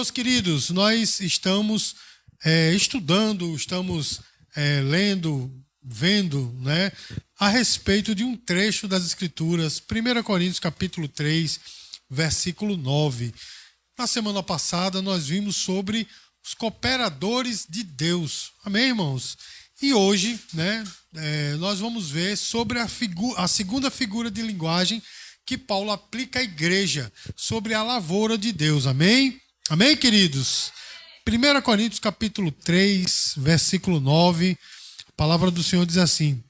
Meus queridos, nós estamos estudando, estamos lendo, vendo, né, a respeito de um trecho das Escrituras, 1 Coríntios capítulo 3, versículo 9. Na semana passada nós vimos sobre os cooperadores de Deus. Amém, irmãos? E hoje, né, nós vamos ver sobre a segunda figura de linguagem que Paulo aplica à igreja, sobre a lavoura de Deus. Amém? Amém, queridos? 1 Coríntios capítulo 3, versículo 9, a palavra do Senhor diz assim: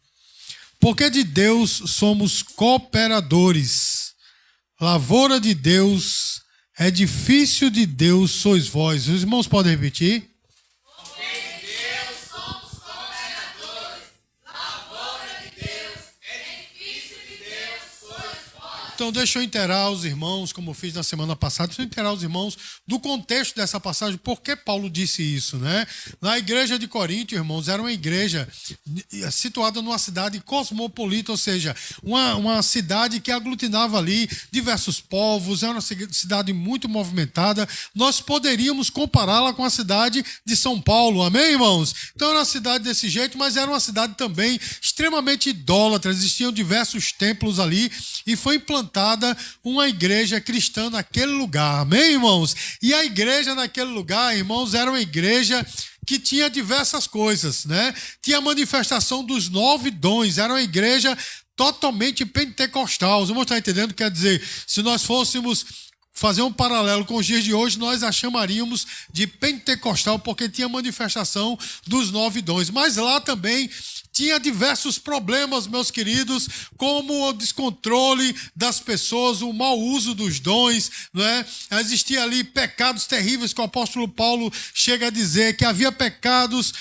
porque de Deus somos cooperadores, lavoura de Deus, edifício de Deus sois vós. Os irmãos podem repetir? Então, deixa eu inteirar os irmãos, como eu fiz na semana passada, deixa eu inteirar os irmãos do contexto dessa passagem, por que Paulo disse isso, né? Na igreja de Corinto, irmãos, era uma igreja situada numa cidade cosmopolita, ou seja, uma cidade que aglutinava ali diversos povos, era uma cidade muito movimentada. Nós poderíamos compará-la com a cidade de São Paulo, amém, irmãos? Então, era uma cidade desse jeito, mas era uma cidade também extremamente idólatra, existiam diversos templos ali, e foi implantada uma igreja cristã naquele lugar, amém, irmãos? E a igreja naquele lugar, irmãos, era uma igreja que tinha diversas coisas, né? Tinha a manifestação dos 9 dons, era uma igreja totalmente pentecostal. Os irmãos estão entendendo? Quer dizer, se nós fôssemos fazer um paralelo com os dias de hoje, nós a chamaríamos de pentecostal, porque tinha manifestação dos 9 dons. Mas lá também tinha diversos problemas, meus queridos, como o descontrole das pessoas, o mau uso dos dons, né? Existia ali pecados terríveis que o apóstolo Paulo chega a dizer que havia pecados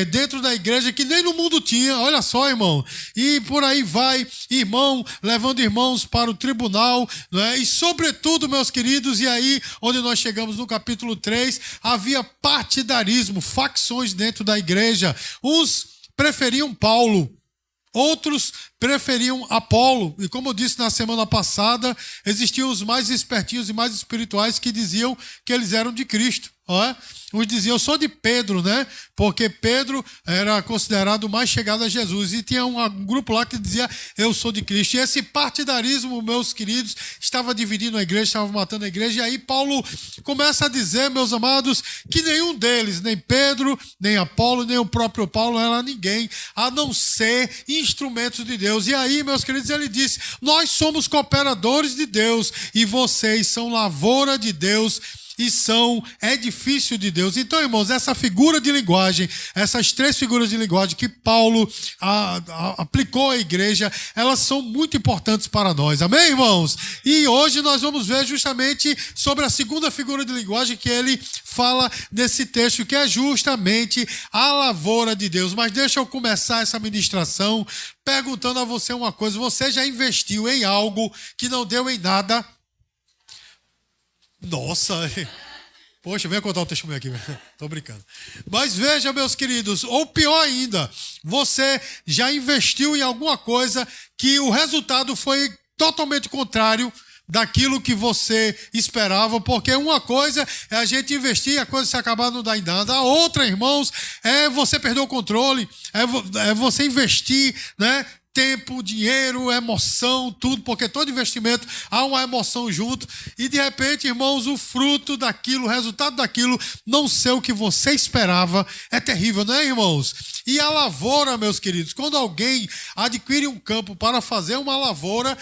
dentro da igreja que nem no mundo tinha, olha só, irmão. E por aí vai, irmão, levando irmãos para o tribunal, né? E sobretudo, meus queridos, e aí onde nós chegamos no capítulo 3, havia partidarismo, facções dentro da igreja. Uns preferiam Paulo, outros preferiam Apolo. E como eu disse na semana passada, existiam os mais espertinhos e mais espirituais que diziam que eles eram de Cristo. Uns diziam, eu sou de Pedro, né? Porque Pedro era considerado o mais chegado a Jesus. E tinha um grupo lá que dizia, eu sou de Cristo. E esse partidarismo, meus queridos, estava dividindo a igreja, estava matando a igreja. E aí Paulo começa a dizer, meus amados, que nenhum deles, nem Pedro, nem Apolo, nem o próprio Paulo, era ninguém, a não ser instrumentos de Deus. E aí, meus queridos, ele disse, nós somos cooperadores de Deus e vocês são lavoura de Deus e são edifício de Deus. Então, irmãos, essa figura de linguagem, essas 3 figuras de linguagem que Paulo aplicou à igreja, elas são muito importantes para nós, amém, irmãos? E hoje nós vamos ver justamente sobre a segunda figura de linguagem que ele fala nesse texto, que é justamente a lavoura de Deus. Mas deixa eu começar essa ministração perguntando a você uma coisa: você já investiu em algo que não deu em nada? Nossa, poxa, venha contar um testemunho aqui. Tô brincando. Mas veja, meus queridos, ou pior ainda, você já investiu em alguma coisa que o resultado foi totalmente contrário daquilo que você esperava, porque uma coisa é a gente investir e a coisa se acabar não dar em nada. A outra, irmãos, é você perder o controle, é você investir, né? Tempo, dinheiro, emoção, tudo, porque todo investimento há uma emoção junto, e de repente, irmãos, o fruto daquilo, o resultado daquilo não ser o que você esperava, é terrível, não é, irmãos? E a lavoura, meus queridos, quando alguém adquire um campo para fazer uma lavoura,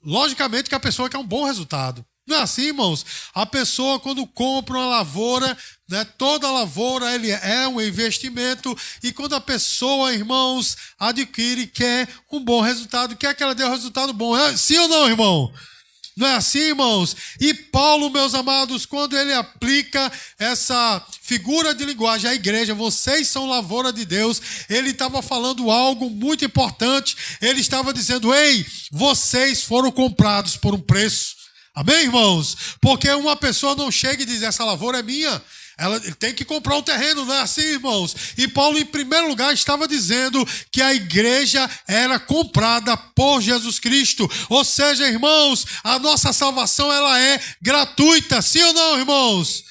logicamente que a pessoa quer um bom resultado. Não é assim, irmãos? A pessoa, quando compra uma lavoura, né, toda lavoura ele é um investimento, e quando a pessoa, irmãos, adquire, quer um bom resultado, quer que ela dê um resultado bom. É, sim ou não, irmão? Não é assim, irmãos? E Paulo, meus amados, quando ele aplica essa figura de linguagem à igreja, vocês são lavoura de Deus, ele estava falando algo muito importante. Ele estava dizendo, ei, vocês foram comprados por um preço. Amém, irmãos? Porque uma pessoa não chega e diz, essa lavoura é minha, Ele tem que comprar um terreno, não é assim, irmãos? E Paulo, em primeiro lugar, estava dizendo que a igreja era comprada por Jesus Cristo. Ou seja, irmãos, a nossa salvação ela é gratuita, sim ou não, irmãos?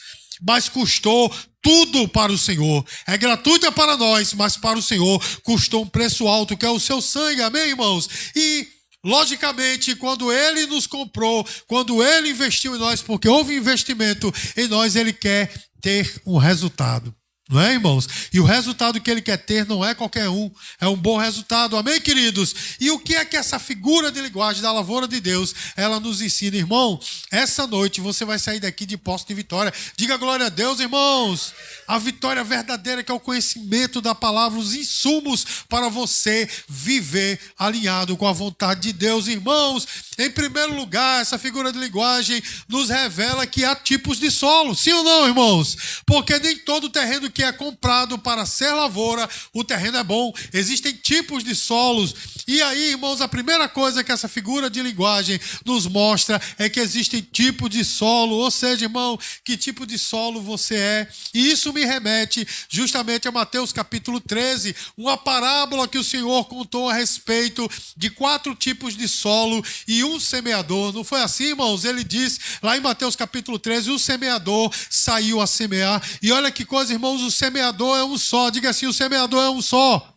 Mas custou tudo para o Senhor. É gratuita para nós, mas para o Senhor custou um preço alto, que é o seu sangue, amém, irmãos? E logicamente, quando Ele nos comprou, quando Ele investiu em nós, porque houve investimento em nós, Ele quer ter um resultado. Não é, irmãos? E o resultado que Ele quer ter não é qualquer um, é um bom resultado. Amém, queridos? E o que é que essa figura de linguagem da lavoura de Deus, ela nos ensina, irmão? Essa noite você vai sair daqui de posse de vitória. Diga glória a Deus, irmãos. A vitória verdadeira, que é o conhecimento da palavra, os insumos para você viver alinhado com a vontade de Deus. Irmãos, em primeiro lugar, essa figura de linguagem nos revela que há tipos de solo. Sim ou não, irmãos? Porque nem todo terreno que é comprado para ser lavoura, o terreno é bom. Existem tipos de solos. E aí, irmãos, a primeira coisa que essa figura de linguagem nos mostra é que existem tipos de solo. Ou seja, irmão, que tipo de solo você é. E isso me remete justamente a Mateus capítulo 13, uma parábola que o Senhor contou a respeito de 4 tipos de solo e um semeador. Não foi assim, irmãos? Ele diz lá em Mateus capítulo 13, o semeador saiu a semear. E olha que coisa, irmãos, o semeador é um só. Diga assim, o semeador é um só.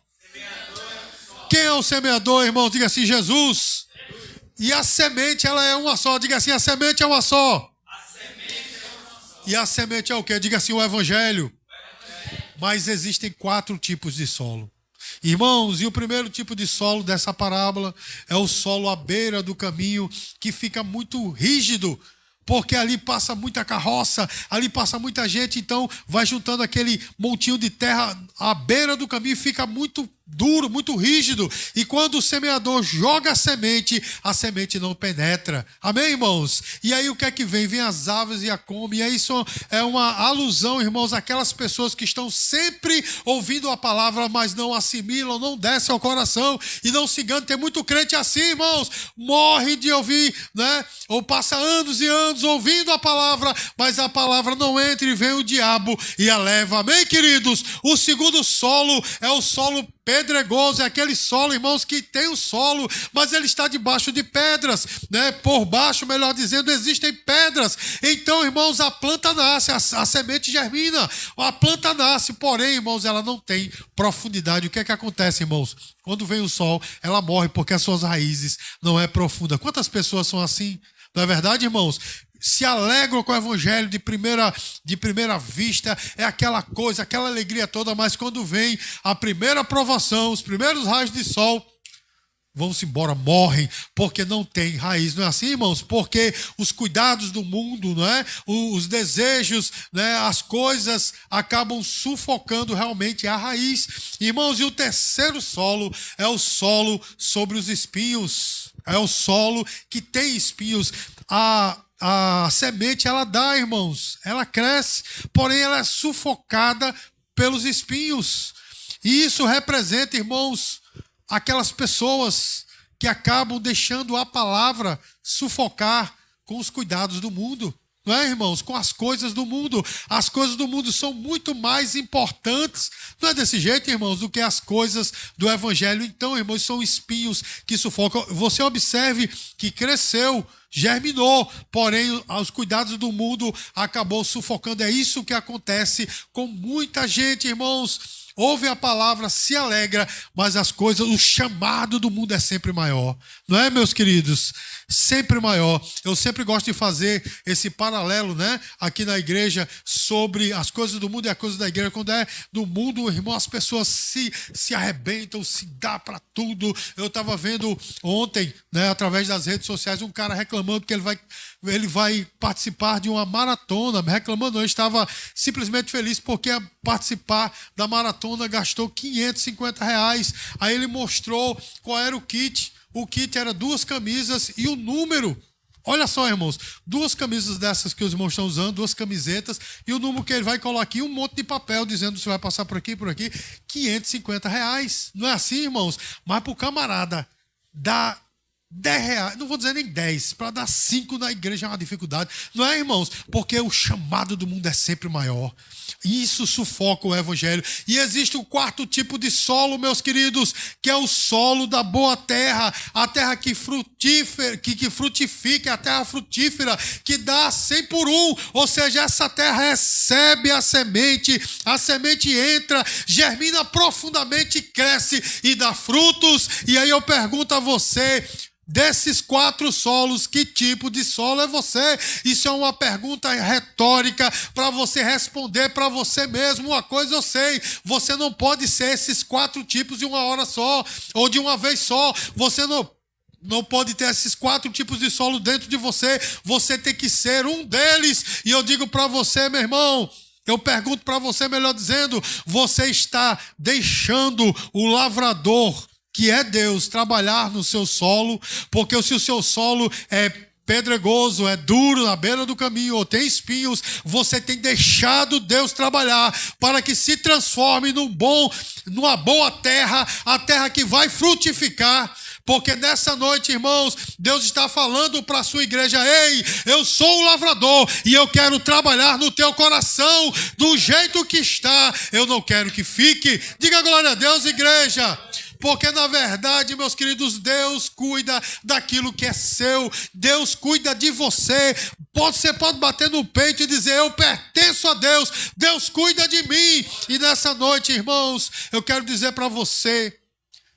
Quem é o semeador, irmãos? Diga assim, Jesus. E a semente, ela é uma só. Diga assim, a semente é uma só. E a semente é o quê? Diga assim, o evangelho. Mas existem 4 tipos de solo. Irmãos, e o primeiro tipo de solo dessa parábola é o solo à beira do caminho, que fica muito rígido, porque ali passa muita carroça, ali passa muita gente, então vai juntando aquele montinho de terra à beira do caminho e fica muito duro, muito rígido. E quando o semeador joga a semente não penetra. Amém, irmãos? E aí o que é que vem? Vem as aves e a come. E aí isso é uma alusão, irmãos, àquelas pessoas que estão sempre ouvindo a palavra, mas não assimilam, não descem ao coração. E não se engane, tem muito crente assim, irmãos. Morre de ouvir, né? Ou passa anos e anos ouvindo a palavra, mas a palavra não entra e vem o diabo e a leva. Amém, queridos? O segundo solo é o solo pedregoso, é aquele solo, irmãos, que tem o solo, mas ele está debaixo de pedras, né? Por baixo, melhor dizendo, existem pedras. Então, irmãos, a planta nasce, a semente germina, a planta nasce, porém, irmãos, ela não tem profundidade. O que é que acontece, irmãos? Quando vem o sol, ela morre porque as suas raízes não é profunda. Quantas pessoas são assim? Não é verdade, irmãos? Se alegram com o evangelho de primeira vista, é aquela coisa, aquela alegria toda, mas quando vem a primeira provação, os primeiros raios de sol, vão-se embora, morrem, porque não tem raiz. Não é assim, irmãos? Porque os cuidados do mundo, não é? Os desejos, né? As coisas acabam sufocando realmente a raiz. Irmãos, e o terceiro solo é o solo sobre os espinhos. É o solo que tem espinhos. A semente, ela dá, irmãos, ela cresce, porém ela é sufocada pelos espinhos. E isso representa, irmãos, aquelas pessoas que acabam deixando a palavra sufocar com os cuidados do mundo. Não é, irmãos? Com as coisas do mundo. As coisas do mundo são muito mais importantes, não é desse jeito, irmãos, do que as coisas do evangelho. Então, irmãos, são espinhos que sufocam. Você observe que cresceu, germinou, porém os cuidados do mundo acabou sufocando. É isso que acontece com muita gente, irmãos. Ouve a palavra, se alegra, mas as coisas, o chamado do mundo é sempre maior. Não é, meus queridos? Sempre maior. Eu sempre gosto de fazer esse paralelo, né? Aqui na igreja, sobre as coisas do mundo e as coisas da igreja. Quando é do mundo, irmão, as pessoas se arrebentam, se dá para tudo. Eu estava vendo ontem, né, através das redes sociais, um cara reclamando que ele vai participar de uma maratona. Reclamando, eu estava simplesmente feliz porque a participar da maratona gastou R$ 550. Aí ele mostrou qual era o kit. O kit era 2 camisas e o número. Olha só, irmãos, 2 camisas dessas que os irmãos estão usando, 2 camisetas, e o número que ele vai colocar aqui, um monte de papel dizendo que você vai passar por aqui, R$ 550. Não é assim, irmãos? Mas para o camarada dar R$10, não vou dizer nem 10, para dar 5 na igreja é uma dificuldade. Não é, irmãos? Porque o chamado do mundo é sempre maior. Isso sufoca o evangelho. E existe o quarto tipo de solo, meus queridos, que é o solo da boa terra, a terra que frutifica, a terra frutífera, que dá 100 por 1. Ou seja, essa terra recebe a semente entra, germina profundamente, cresce e dá frutos. E aí eu pergunto a você, desses 4 solos, que tipo de solo é você? Isso é uma pergunta retórica para você responder para você mesmo. Uma coisa eu sei, você não pode ser esses 4 tipos de uma hora só, ou de uma vez só. Você não pode ter esses 4 tipos de solo dentro de você. Você tem que ser um deles. E eu digo para você, meu irmão, eu pergunto para você, melhor dizendo, você está deixando o lavrador, que é Deus, trabalhar no seu solo? Porque se o seu solo é pedregoso, é duro, na beira do caminho, ou tem espinhos, você tem deixado Deus trabalhar para que se transforme numa boa terra, a terra que vai frutificar. Porque nessa noite, irmãos, Deus está falando para a sua igreja: ei, eu sou o lavrador e eu quero trabalhar no teu coração do jeito que está. Eu não quero que fique. Diga glória a Deus, igreja. Porque, na verdade, meus queridos, Deus cuida daquilo que é seu. Deus cuida de você. Você pode bater no peito e dizer: eu pertenço a Deus. Deus cuida de mim. E nessa noite, irmãos, eu quero dizer para você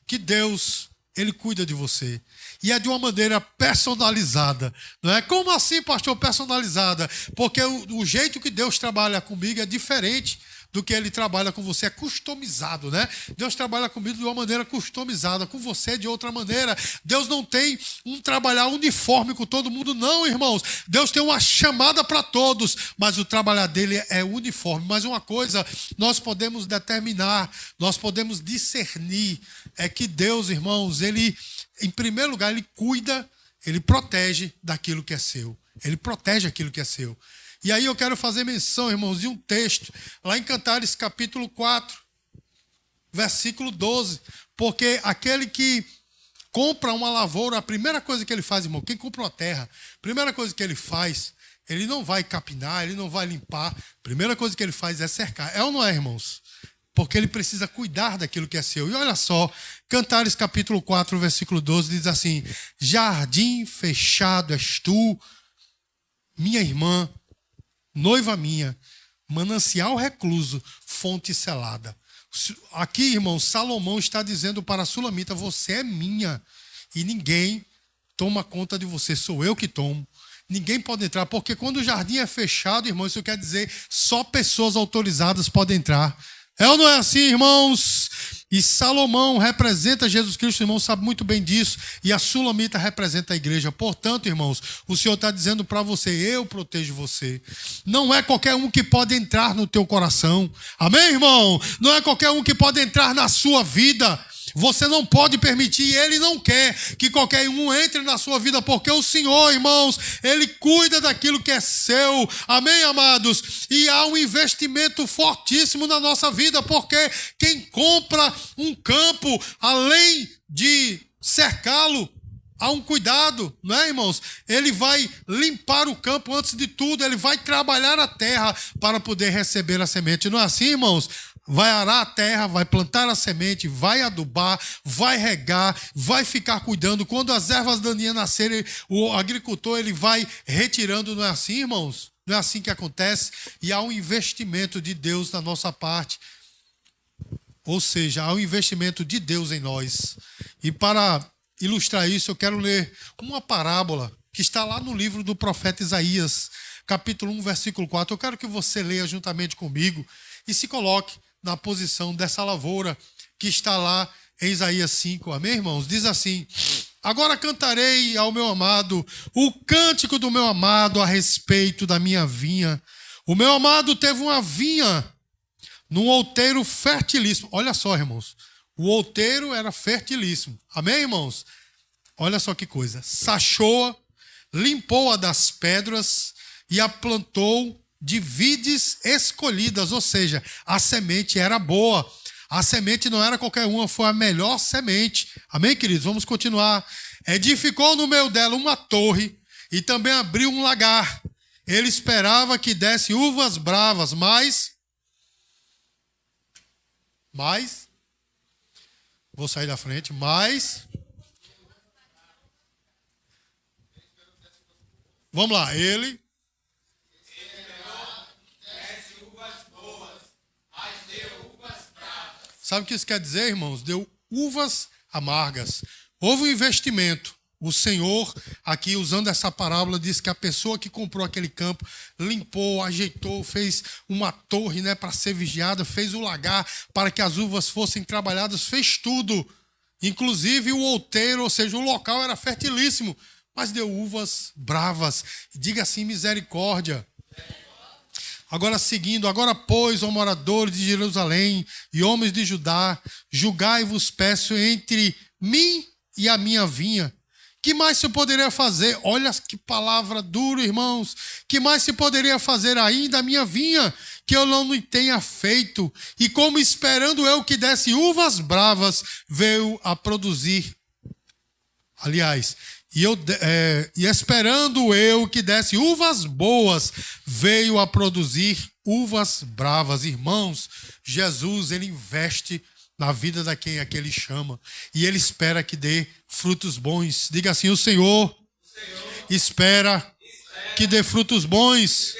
que Deus, Ele cuida de você. E é de uma maneira personalizada. Não é? Como assim, pastor, personalizada? Porque o jeito que Deus trabalha comigo é diferente do que Ele trabalha com você, é customizado, né? Deus trabalha comigo de uma maneira customizada, com você de outra maneira. Deus não tem um trabalhar uniforme com todo mundo, não, irmãos. Deus tem uma chamada para todos, mas o trabalhar dele é uniforme. Mas uma coisa nós podemos determinar, nós podemos discernir, é que Deus, irmãos, Ele, em primeiro lugar, Ele cuida, Ele protege daquilo que é seu. Ele protege aquilo que é seu. E aí eu quero fazer menção, irmãos, de um texto, lá em Cantares, capítulo 4, versículo 12. Porque aquele que compra uma lavoura, a primeira coisa que ele faz, irmão, quem compra uma terra, a primeira coisa que ele faz, ele não vai capinar, ele não vai limpar. A primeira coisa que ele faz é cercar. É ou não é, irmãos? Porque ele precisa cuidar daquilo que é seu. E olha só, Cantares, capítulo 4, versículo 12, diz assim: jardim fechado és tu, minha irmã, noiva minha, manancial recluso, fonte selada. Aqui, irmão, Salomão está dizendo para a Sulamita: você é minha e ninguém toma conta de você, sou eu que tomo. Ninguém pode entrar, porque quando o jardim é fechado, irmão, isso quer dizer só pessoas autorizadas podem entrar. É ou não é assim, irmãos? E Salomão representa Jesus Cristo, o irmão sabe muito bem disso. E a Sulamita representa a igreja. Portanto, irmãos, o Senhor está dizendo para você: eu protejo você. Não é qualquer um que pode entrar no teu coração. Amém, irmão? Não é qualquer um que pode entrar na sua vida. Você não pode permitir, Ele não quer que qualquer um entre na sua vida, porque o Senhor, irmãos, Ele cuida daquilo que é seu. Amém, amados? E há um investimento fortíssimo na nossa vida, porque quem compra um campo, além de cercá-lo, há um cuidado, não é, irmãos? Ele vai limpar o campo antes de tudo, ele vai trabalhar a terra para poder receber a semente. Não é assim, irmãos? Vai arar a terra, vai plantar a semente, vai adubar, vai regar, vai ficar cuidando. Quando as ervas daninhas nascerem, o agricultor ele vai retirando. Não é assim, irmãos? Não é assim que acontece? E há um investimento de Deus na nossa parte. Ou seja, há um investimento de Deus em nós. E para ilustrar isso, eu quero ler uma parábola que está lá no livro do profeta Isaías, capítulo 1, versículo 4. Eu quero que você leia juntamente comigo e se coloque na posição dessa lavoura que está lá em Isaías 5. Amém, irmãos? Diz assim: agora cantarei ao meu amado o cântico do meu amado a respeito da minha vinha. O meu amado teve uma vinha num outeiro fertilíssimo. Olha só, irmãos. O outeiro era fertilíssimo. Amém, irmãos? Olha só que coisa. Sachou-a, limpou-a das pedras e a plantou de vides escolhidas, ou seja, a semente era boa. A semente não era qualquer uma, foi a melhor semente. Amém, queridos? Vamos continuar. Edificou no meio dela uma torre e também abriu um lagar. Ele esperava que desse uvas bravas, mas vou sair da frente, mas vamos lá, ele sabe o que isso quer dizer, irmãos? Deu uvas amargas. Houve um investimento. O Senhor, aqui usando essa parábola, diz que a pessoa que comprou aquele campo limpou, ajeitou, fez uma torre, né, para ser vigiada, fez o lagar para que as uvas fossem trabalhadas, fez tudo. Inclusive o outeiro, ou seja, o local era fertilíssimo, mas deu uvas bravas. Diga assim, misericórdia. Agora seguindo, agora pois, ó moradores de Jerusalém e homens de Judá, julgai-vos, peço, entre mim e a minha vinha. Que mais se poderia fazer? Olha que palavra dura, irmãos. Que mais se poderia fazer ainda a minha vinha, que eu não tenha feito? E como esperando eu que desse uvas bravas, veio a produzir. Aliás, e esperando eu que desse uvas boas, veio a produzir uvas bravas. Irmãos, Jesus, ele investe na vida da quem ele chama. E ele espera que dê frutos bons. Diga assim, o Senhor espera que dê frutos bons.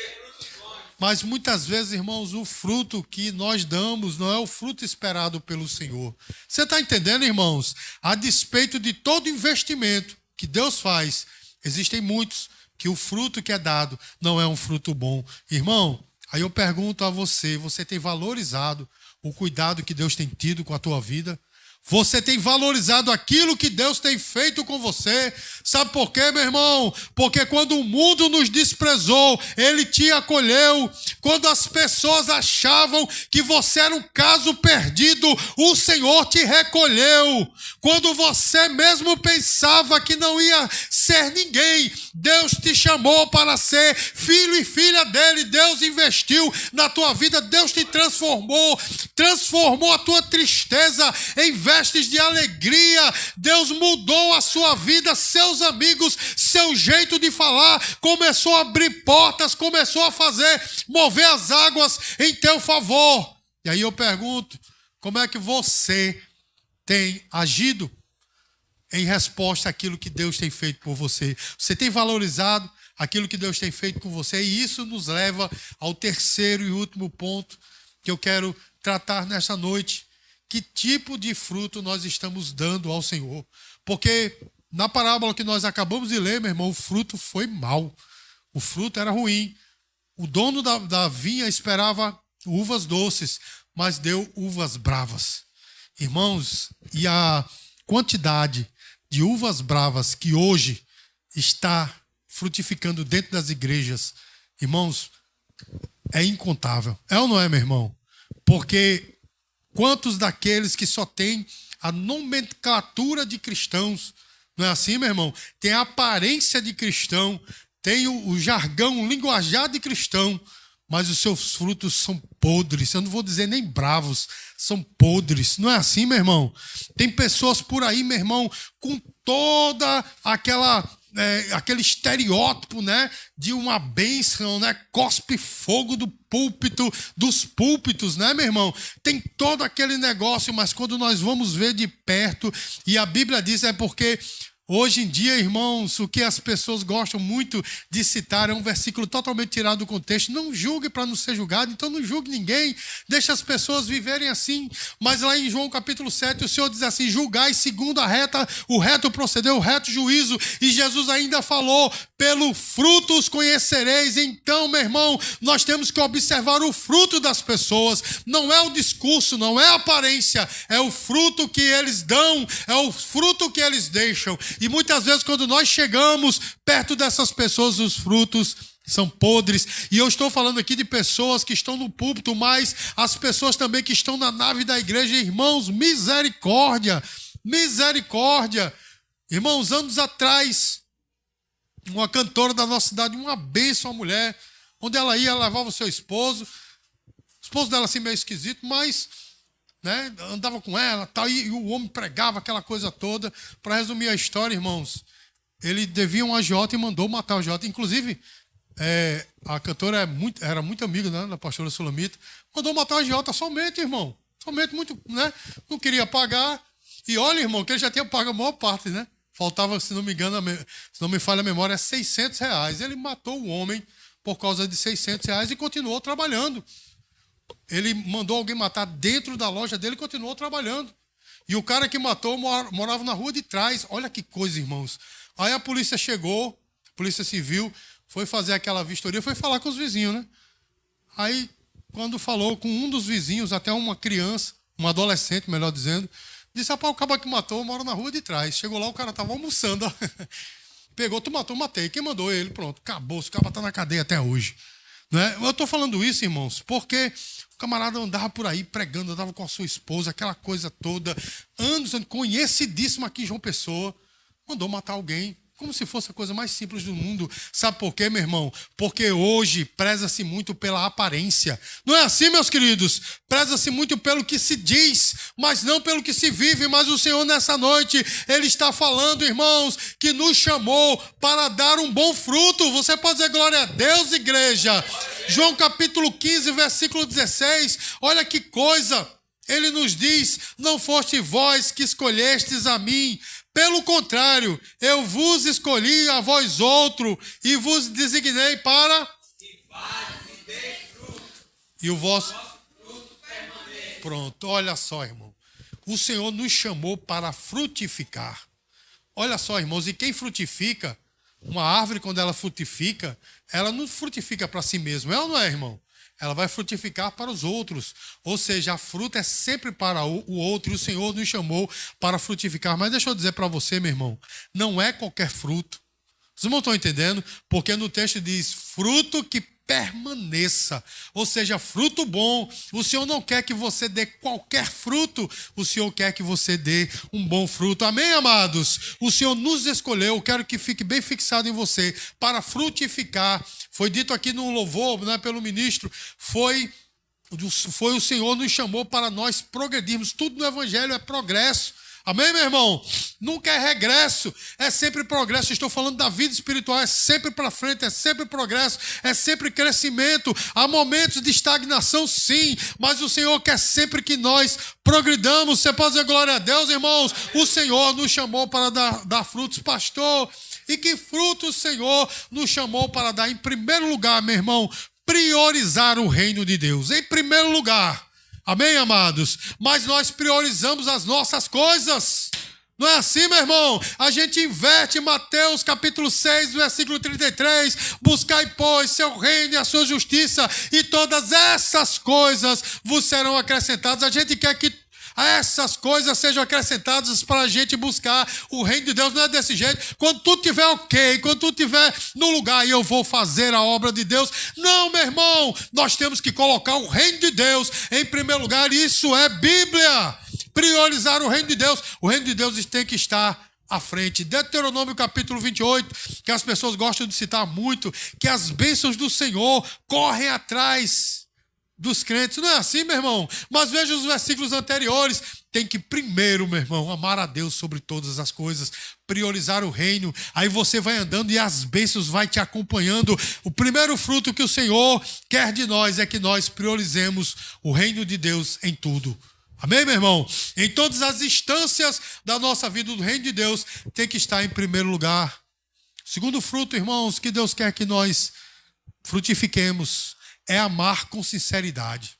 Mas muitas vezes, irmãos, o fruto que nós damos não é o fruto esperado pelo Senhor. Você está entendendo, irmãos? A despeito de todo investimento que Deus faz, existem muitos que o fruto que é dado não é um fruto bom. Irmão, aí eu pergunto a você, você tem valorizado o cuidado que Deus tem tido com a tua vida? Você tem valorizado aquilo que Deus tem feito com você? Sabe por quê, meu irmão? Porque quando o mundo nos desprezou, Ele te acolheu. Quando as pessoas achavam que você era um caso perdido, o Senhor te recolheu. Quando você mesmo pensava que não ia ser ninguém, Deus te chamou para ser filho e filha dele. Deus investiu na tua vida, Deus te transformou a tua tristeza em vestes de alegria. Deus mudou a sua vida, seus amigos, seu jeito de falar, começou a abrir portas, começou a mover as águas em teu favor. E aí eu pergunto, como é que você tem agido em resposta àquilo que Deus tem feito por você? Você tem valorizado aquilo que Deus tem feito com você? E isso nos leva ao terceiro e último ponto que eu quero tratar nessa noite. Que tipo de fruto nós estamos dando ao Senhor? Porque na parábola que nós acabamos de ler, meu irmão, o fruto foi mau. O fruto era ruim. O dono da vinha esperava uvas doces, mas deu uvas bravas. Irmãos, e a quantidade de uvas bravas que hoje está frutificando dentro das igrejas, irmãos, é incontável. É ou não é, meu irmão? Porque quantos daqueles que só têm a nomenclatura de cristãos, não é assim, meu irmão? Tem a aparência de cristão, tem o jargão, o linguajar de cristão, mas os seus frutos são podres. Eu não vou dizer nem bravos, são podres. Não é assim, meu irmão? Tem pessoas por aí, meu irmão, com toda aquele estereótipo, né, de uma bênção, né, cospe fogo do púlpito, dos púlpitos, né, meu irmão? Tem todo aquele negócio, mas quando nós vamos ver de perto, e a Bíblia diz, é porque hoje em dia, irmãos, o que as pessoas gostam muito de citar é um versículo totalmente tirado do contexto. Não julgue para não ser julgado, então não julgue ninguém. Deixa as pessoas viverem assim. Mas lá em João capítulo 7, o Senhor diz assim, julgai segundo o reto proceder, o reto juízo. E Jesus ainda falou, pelo fruto os conhecereis. Então, meu irmão, nós temos que observar o fruto das pessoas. Não é o discurso, não é a aparência, é o fruto que eles dão, é o fruto que eles deixam. E muitas vezes quando nós chegamos perto dessas pessoas, os frutos são podres. E eu estou falando aqui de pessoas que estão no púlpito, mas as pessoas também que estão na nave da igreja. Irmãos, misericórdia, misericórdia. Irmãos, anos atrás, uma cantora da nossa cidade, uma bênção, uma mulher, onde ela ia, ela levava o seu esposo. O esposo dela assim meio esquisito, mas né? Andava com ela, tal, e o homem pregava aquela coisa toda. Para resumir a história, irmãos, ele devia um agiota e mandou matar o agiota. Inclusive, a cantora era muito amiga, né, da pastora Sulamita. Mandou matar o agiota somente, irmão. Somente muito, né? Não queria pagar. E olha, irmão, que ele já tinha pago a maior parte, né? Faltava, se não me engano, se não me falha a memória, R$ 600. Ele matou o homem por causa de R$ 600 e continuou trabalhando. Ele mandou alguém matar dentro da loja dele e continuou trabalhando. E o cara que matou morava na rua de trás. Olha que coisa, irmãos. Aí a polícia chegou, a polícia civil, foi fazer aquela vistoria, foi falar com os vizinhos, né? Aí, quando falou com um dos vizinhos, até uma criança, uma adolescente, melhor dizendo, disse, rapaz, o cara que matou mora na rua de trás. Chegou lá, o cara estava almoçando. Ó. Pegou, tu matou, matei. Quem mandou ele? Pronto, acabou. O cara está na cadeia até hoje. Né? Eu estou falando isso, irmãos, porque o camarada andava por aí pregando, andava com a sua esposa, aquela coisa toda, anos, conhecidíssimo aqui em João Pessoa, mandou matar alguém, como se fosse a coisa mais simples do mundo. Sabe por quê, meu irmão? Porque hoje preza-se muito pela aparência. Não é assim, meus queridos? Preza-se muito pelo que se diz, mas não pelo que se vive. Mas o Senhor, nessa noite, Ele está falando, irmãos, que nos chamou para dar um bom fruto. Você pode dizer glória a Deus, igreja? João capítulo 15, versículo 16. Olha que coisa. Ele nos diz, não foste vós que escolhestes a mim, pelo contrário, eu vos escolhi a vós outro e vos designei para... E o vosso fruto permaneça. Pronto, olha só, irmão. O Senhor nos chamou para frutificar. Olha só, irmãos, e quem frutifica, uma árvore quando ela frutifica, ela não frutifica para si mesma, é ou não é, irmão? Ela vai frutificar para os outros. Ou seja, a fruta é sempre para o outro. E o Senhor nos chamou para frutificar. Mas deixa eu dizer para você, meu irmão, não é qualquer fruto. Vocês não estão entendendo? Porque no texto diz, fruto que permaneça. Ou seja, fruto bom. O Senhor não quer que você dê qualquer fruto. O Senhor quer que você dê um bom fruto. Amém, amados? O Senhor nos escolheu. Eu quero que fique bem fixado em você. Para frutificar. Foi dito aqui no louvor, né, pelo ministro, foi o Senhor nos chamou para nós progredirmos. Tudo no Evangelho é progresso. Amém, meu irmão? Nunca é regresso, é sempre progresso. Estou falando da vida espiritual, é sempre para frente, é sempre progresso, é sempre crescimento. Há momentos de estagnação, sim, mas o Senhor quer sempre que nós progridamos. Você pode dizer glória a Deus, irmãos? O Senhor nos chamou para dar frutos, pastor. E que fruto o Senhor nos chamou para dar? Em primeiro lugar, meu irmão, priorizar o reino de Deus. Em primeiro lugar. Amém, amados? Mas nós priorizamos as nossas coisas. Não é assim, meu irmão? A gente inverte Mateus capítulo 6, versículo 33. Buscai, pois, seu reino e a sua justiça, e todas essas coisas vos serão acrescentadas. A gente quer que essas coisas sejam acrescentadas para a gente buscar o reino de Deus. Não é desse jeito. Quando tu estiver ok, quando tu estiver no lugar e eu vou fazer a obra de Deus. Não, meu irmão. Nós temos que colocar o reino de Deus em primeiro lugar. Isso é Bíblia. Priorizar o reino de Deus. O reino de Deus tem que estar à frente. Deuteronômio capítulo 28, que as pessoas gostam de citar muito, que as bênçãos do Senhor correm atrás dos crentes. Não é assim, meu irmão? Mas veja os versículos anteriores. Tem que primeiro, meu irmão, amar a Deus sobre todas as coisas, priorizar o reino. Aí você vai andando e as bênçãos vai te acompanhando. O primeiro fruto que o Senhor quer de nós é que nós priorizemos o reino de Deus em tudo. Amém, meu irmão? Em todas as instâncias da nossa vida, o reino de Deus tem que estar em primeiro lugar. Segundo fruto, irmãos, que Deus quer que nós frutifiquemos é amar com sinceridade.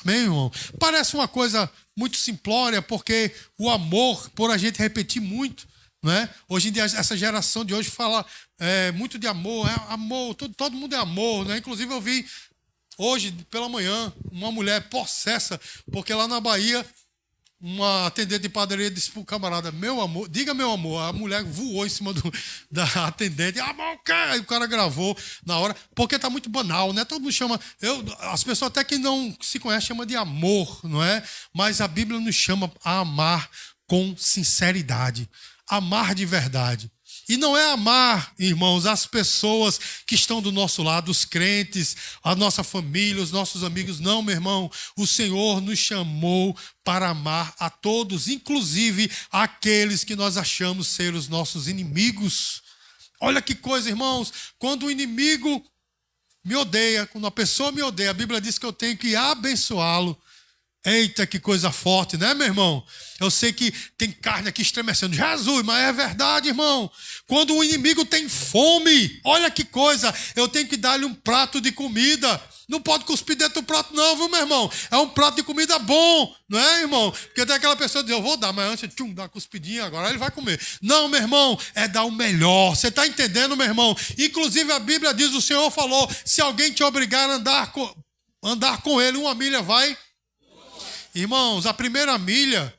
Amém, irmão? Parece uma coisa muito simplória, porque o amor, por a gente repetir muito, né? Hoje em dia, essa geração de hoje fala muito de amor, amor, todo mundo é amor, né? Inclusive eu vi hoje, pela manhã, uma mulher possessa, porque lá na Bahia, uma atendente de padaria disse para o camarada, meu amor, diga meu amor. A mulher voou em cima da atendente, amor, cara. E o cara gravou na hora, porque está muito banal, né? Todo mundo chama, as pessoas até que não se conhecem chamam de amor, não é? Mas a Bíblia nos chama a amar com sinceridade. amar de verdade. E não é amar, irmãos, as pessoas que estão do nosso lado, os crentes, a nossa família, os nossos amigos. Não, meu irmão, o Senhor nos chamou para amar a todos, inclusive aqueles que nós achamos ser os nossos inimigos. Olha que coisa, irmãos, quando o inimigo me odeia, quando a pessoa me odeia, a Bíblia diz que eu tenho que abençoá-lo. Eita, que coisa forte, né, meu irmão? Eu sei que tem carne aqui estremecendo. Jesus, mas é verdade, irmão. Quando o inimigo tem fome, olha que coisa, eu tenho que dar-lhe um prato de comida. Não pode cuspir dentro do prato não, viu, meu irmão? É um prato de comida bom, não é, irmão? Porque tem aquela pessoa que diz, eu vou dar, mas antes, dá uma cuspidinha, agora ele vai comer. Não, meu irmão, é dar o melhor. Você está entendendo, meu irmão? Inclusive a Bíblia diz, o Senhor falou, se alguém te obrigar a andar com ele, uma milha vai... Irmãos, a primeira milha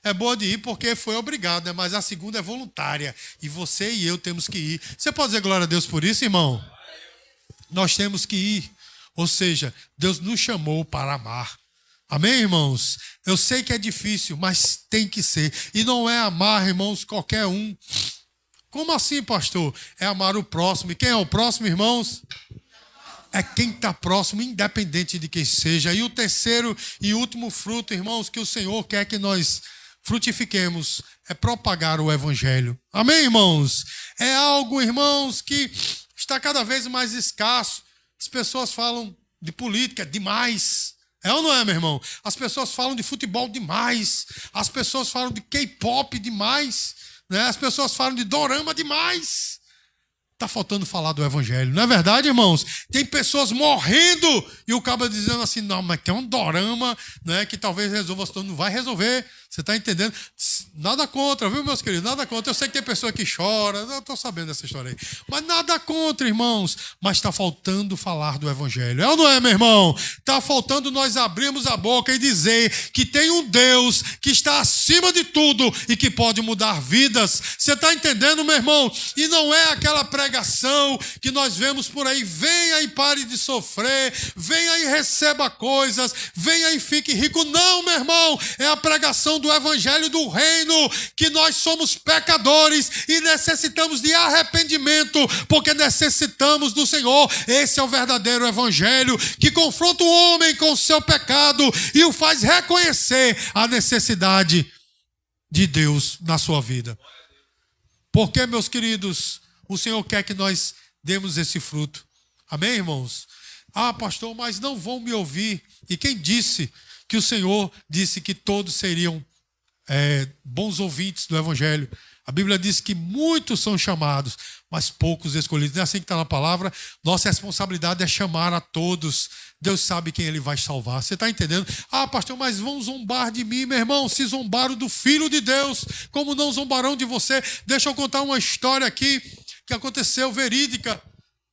é boa de ir porque foi obrigado, né? Mas a segunda é voluntária. E você e eu temos que ir. Você pode dizer glória a Deus por isso, irmão? Nós temos que ir. Ou seja, Deus nos chamou para amar. Amém, irmãos? Eu sei que é difícil, mas tem que ser. E não é amar, irmãos, qualquer um. Como assim, pastor? É amar o próximo. E quem é o próximo, irmãos? É quem está próximo, independente de quem seja. E o terceiro e último fruto, irmãos, que o Senhor quer que nós frutifiquemos, é propagar o Evangelho. Amém, irmãos? É algo, irmãos, que está cada vez mais escasso. As pessoas falam de política demais. É ou não é, meu irmão? As pessoas falam de futebol demais. As pessoas falam de K-pop demais. Né? As pessoas falam de dorama demais. Está faltando falar do Evangelho. Não é verdade, irmãos? Tem pessoas morrendo e o cabo dizendo assim, não, mas tem um dorama, né, que talvez resolva, não vai resolver. Você está entendendo? Nada contra, viu, meus queridos? Nada contra. Eu sei que tem pessoa que chora, eu estou sabendo dessa história aí. Mas nada contra, irmãos. Mas está faltando falar do Evangelho. É ou não é, meu irmão? Está faltando nós abrirmos a boca e dizer que tem um Deus que está acima de tudo e que pode mudar vidas. Você está entendendo, meu irmão? E não é aquela pregação que nós vemos por aí. Venha e pare de sofrer. Venha e receba coisas. Venha e fique rico. Não, meu irmão. É a pregação do Evangelho do Reino, que nós somos pecadores e necessitamos de arrependimento, porque necessitamos do Senhor. Esse é o verdadeiro Evangelho, que confronta o homem com o seu pecado e o faz reconhecer a necessidade de Deus na sua vida. Porque, meus queridos, o Senhor quer que nós demos esse fruto. Amém, irmãos? Ah, pastor, mas não vão me ouvir. E quem disse que o Senhor disse que todos seriam bons ouvintes do Evangelho? A Bíblia diz que muitos são chamados, mas poucos escolhidos. Não é assim que está na palavra? Nossa responsabilidade é chamar a todos. Deus sabe quem Ele vai salvar. Você está entendendo? Ah, pastor, mas vão zombar de mim, meu irmão. Se zombaram do Filho de Deus, como não zombarão de você? Deixa eu contar uma história aqui que aconteceu, verídica,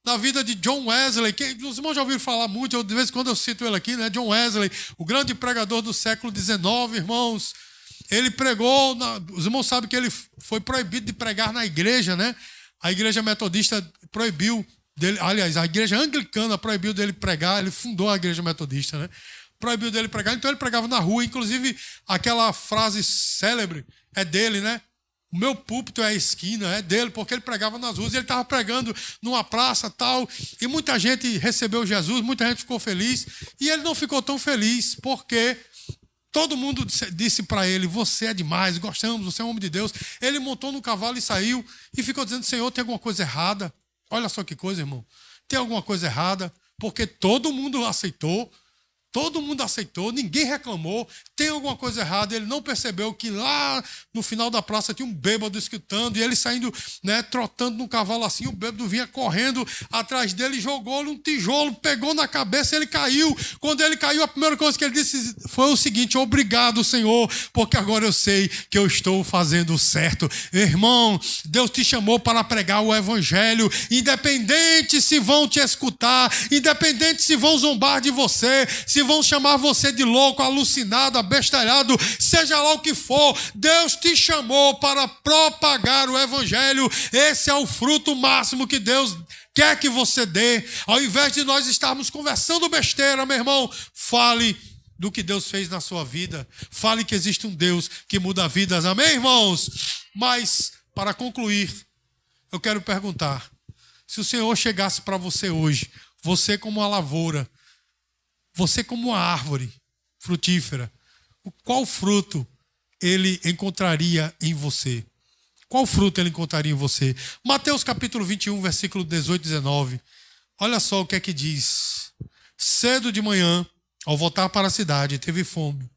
na vida de John Wesley. Os irmãos já ouviram falar muito, de vez em quando eu cito ele aqui, né? John Wesley, o grande pregador do século XIX, irmãos. Ele pregou, os irmãos sabem que ele foi proibido de pregar na igreja, né? A igreja metodista proibiu dele, aliás, a igreja anglicana proibiu dele pregar, ele fundou a igreja metodista, né? Proibiu dele pregar, então ele pregava na rua, inclusive aquela frase célebre é dele, né? O meu púlpito é a esquina, é dele, porque ele pregava nas ruas, ele estava pregando numa praça tal, e muita gente recebeu Jesus, muita gente ficou feliz, e ele não ficou tão feliz, porque todo mundo disse para ele, você é demais, gostamos, você é um homem de Deus. Ele montou no cavalo e saiu, e ficou dizendo, Senhor, tem alguma coisa errada? Olha só que coisa, irmão. Tem alguma coisa errada? Porque todo mundo aceitou, ninguém reclamou, tem alguma coisa errada. Ele não percebeu que lá no final da praça tinha um bêbado escutando, e ele saindo, né, trotando no cavalo assim, o bêbado vinha correndo atrás dele, jogou-lhe um tijolo, pegou na cabeça e ele caiu. Quando ele caiu, a primeira coisa que ele disse foi o seguinte, obrigado, Senhor, porque agora eu sei que eu estou fazendo o certo. Irmão, Deus te chamou para pregar o Evangelho, independente se vão te escutar, independente se vão zombar de você, se vão chamar você de louco, alucinado, abestalhado, seja lá o que for, Deus te chamou para propagar o Evangelho. Esse é o fruto máximo que Deus quer que você dê. Ao invés de nós estarmos conversando besteira, meu irmão, fale do que Deus fez na sua vida. Fale que existe um Deus que muda vidas. Amém, irmãos? Mas, para concluir, eu quero perguntar, se o Senhor chegasse para você hoje, você como uma lavoura, você como uma árvore frutífera, qual fruto ele encontraria em você? Qual fruto ele encontraria em você? Mateus capítulo 21, versículo 18 e 19. Olha só o que é que diz. Cedo de manhã, ao voltar para a cidade, teve fome.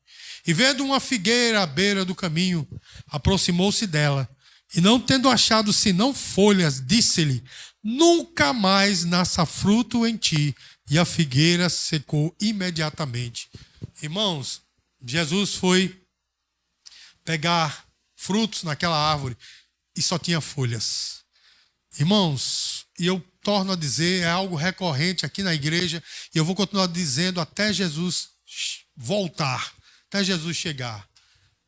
E vendo uma figueira à beira do caminho, aproximou-se dela. E não tendo achado senão folhas, disse-lhe: nunca mais nasça fruto em ti. E a figueira secou imediatamente. Irmãos, Jesus foi pegar frutos naquela árvore e só tinha folhas. Irmãos, e eu torno a dizer, é algo recorrente aqui na igreja, e eu vou continuar dizendo até Jesus voltar, até Jesus chegar,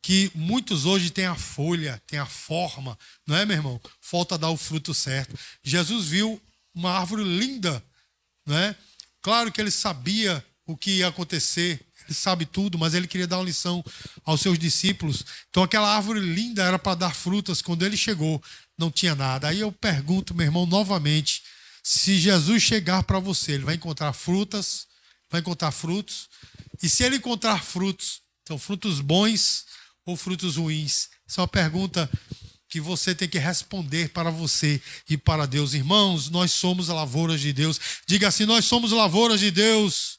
que muitos hoje têm a folha, têm a forma, não é, meu irmão? Falta dar o fruto certo. Jesus viu uma árvore linda, não é? Claro que ele sabia o que ia acontecer, ele sabe tudo, mas ele queria dar uma lição aos seus discípulos. Então aquela árvore linda era para dar frutas. Quando ele chegou, não tinha nada. Aí eu pergunto, meu irmão, novamente, se Jesus chegar para você, ele vai encontrar frutas, vai encontrar frutos. E se ele encontrar frutos, são frutos bons ou frutos ruins? Essa é uma pergunta que você tem que responder para você e para Deus. Irmãos, nós somos lavouras de Deus. Diga assim, nós somos lavouras de Deus.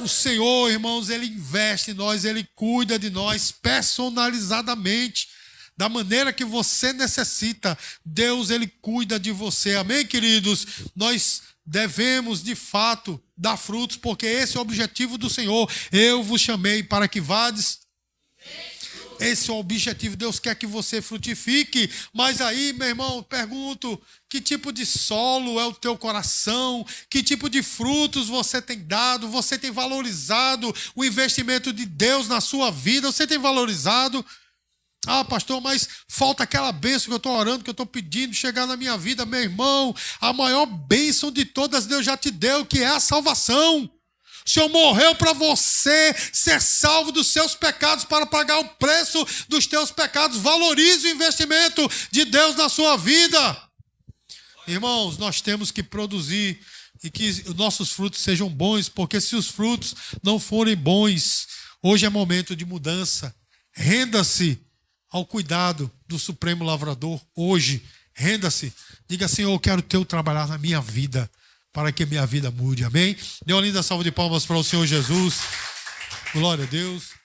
O Senhor, irmãos, Ele investe em nós, Ele cuida de nós personalizadamente, da maneira que você necessita. Deus, Ele cuida de você. Amém, queridos? Nós devemos, de fato, dar frutos, porque esse é o objetivo do Senhor. Eu vos chamei para que vades. Esse é o objetivo. Deus quer que você frutifique. Mas aí, meu irmão, eu pergunto, que tipo de solo é o teu coração? Que tipo de frutos você tem dado? Você tem valorizado o investimento de Deus na sua vida? Você tem valorizado? Ah, pastor, mas falta aquela bênção que eu estou orando, que eu estou pedindo chegar na minha vida. Meu irmão, a maior bênção de todas Deus já te deu, que é a salvação. O Senhor morreu para você ser salvo dos seus pecados, para pagar o preço dos teus pecados. Valorize o investimento de Deus na sua vida. Irmãos, nós temos que produzir e que os nossos frutos sejam bons, porque se os frutos não forem bons, hoje é momento de mudança. Renda-se ao cuidado do Supremo Lavrador. Hoje, renda-se. Diga, Senhor, eu quero teu trabalhar na minha vida, para que minha vida mude. Amém? Dê uma linda salva de palmas para o Senhor Jesus. Glória a Deus.